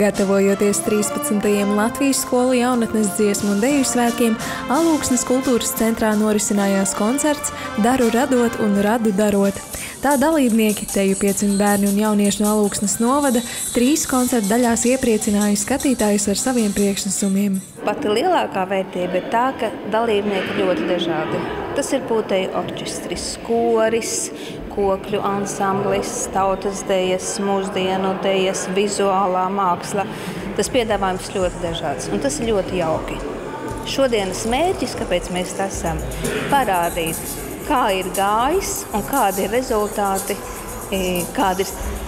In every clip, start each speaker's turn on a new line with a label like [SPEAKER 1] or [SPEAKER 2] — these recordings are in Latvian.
[SPEAKER 1] Gatavojoties 13. Latvijas skolu jaunatnes dziesmu un deju svētkiem, Alūksnes kultūras centrā norisinājās koncerts Daru radot un radu darot. Tā dalībnieki, teju 500 bērni un jaunieši no Alūksnes novada, 3 koncerta daļās iepriecināja skatītājus ar saviem priekšnesumiem.
[SPEAKER 2] Pati lielākā vērtība ir tā, ka dalībnieki ļoti dažādi. Tas ir puteju orķestris, koris, kokļu ansamblis, tautas dejas, mūsdienu dejas, vizuālā māksla. Tas piedāvājums ļoti dažāds, un tas ir ļoti jauki. Šodienas mērķis, kāpēc mēs esam, parādīt, kā ir gājis un kādi ir rezultāti,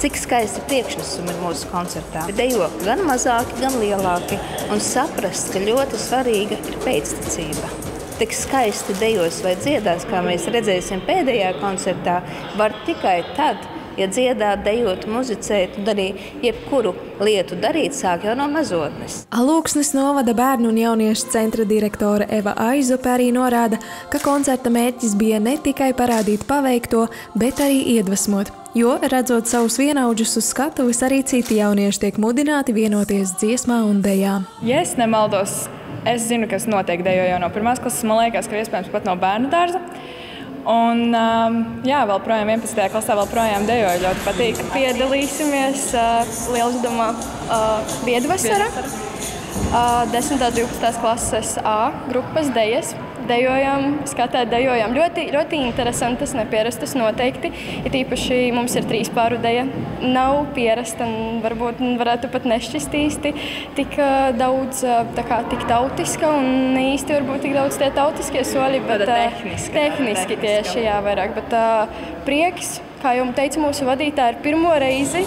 [SPEAKER 2] cik skaisti priekšnesumi ir mūsu koncertā. Dejo gan mazāki, gan lielāki, un saprast, ka ļoti svarīga ir pēctecība. Tik skaisti dejos vai dziedās, kā mēs redzēsim pēdējā koncertā, var tikai tad, ja dziedāt, dejot, muzicēt un arī jebkuru lietu darīt sāk jau no mazotnes.
[SPEAKER 1] Alūksnes novada bērnu un jauniešu centra direktore Eva Aizupe arī norāda, ka koncerta mērķis bija ne tikai parādīt paveikto, bet arī iedvesmot. Jo, redzot savus vienaudžus uz skatuves, arī citi jaunieši tiek mudināti vienoties dziesmā un dejā.
[SPEAKER 3] Ja es nemaldos, es zinu, kas notiek dejo jau no 1. klases, man liekas, ka iespējams pat no bērnu dārza. Un, vēl projām 11. klasē vēl projām dejoju, ļoti patīk.
[SPEAKER 4] Piedalīsimies Lieluzdamā Viedvasara, 10. 12. klases A grupas dejas. Dejojam, skatēt dejojam. Ļoti interesantas, nepierastas noteikti. Ir īpaši mums ir 3 pāru deja. Nav pierasta, varbūt varētu pat nešķist īsti tik daudz, tik tautiska un īsti varbūt tik daudz tie tautiskie soļi, bet tehniski tieši vairāk. Bet prieks, kā jau teica mūsu vadītāji, ir pirmo reizi.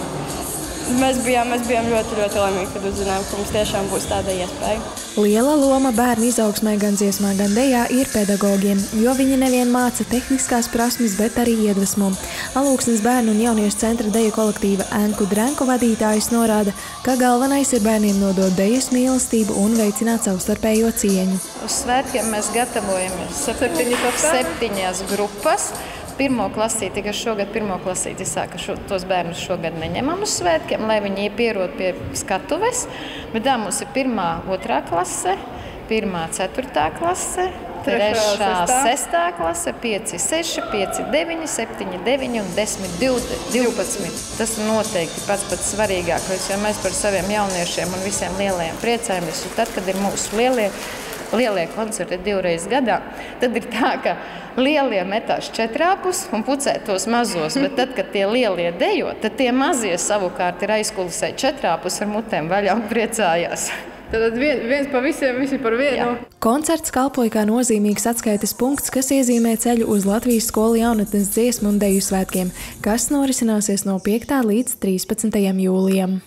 [SPEAKER 4] Mēs bijām ļoti laimīgi, kad uzzinājām, ka mums tiešām būs tāda iespēja.
[SPEAKER 1] Liela loma bērnu izaugsmē gan dziesmā, gan dejā ir pedagogiem, jo viņi nevien māca tehniskās prasmes, bet arī iedvesmo. Alūksnes bērnu un jauniešu centra deju kolektīva Enku Drenku vadītājs norāda, ka galvenais ir bērniem nodot dejas mīlestību un veicināt savstarpējo cieņu.
[SPEAKER 5] Uz svētkiem mēs gatavojamies 7 grupas. Pirmo klasīti, kas šogad pirmo klasīti sāka, tos bērnus šogad neņemam uz svētkiem, lai viņi pierod pie skatuves. Bet tā mums ir 1. 2. klase, 1. 4. klase, 3. 6. klase, 5. 6, 5. 9, 7, 9 un 10, 12. Tas ir noteikti pats svarīgākais, jo mēs par saviem jauniešiem un visiem lielajiem priecājamies. Tad, kad ir mūsu lielie koncerti 2 reizes gadā, tad ir tā, ka lielie metās četrāpus un pucē tos mazos, bet tad, kad tie lielie dejo, tad tie mazie savukārt ir aizkulisē četrāpus ar mutēm vaļā un priecājās.
[SPEAKER 3] Tad viens pa visiem, visi par vienu. Jā.
[SPEAKER 1] Koncerts kalpoja kā nozīmīgs atskaites punkts, kas iezīmē ceļu uz Latvijas skolu jaunatnes dziesmu un deju svētkiem, kas norisināsies no 5. līdz 13. jūlijam.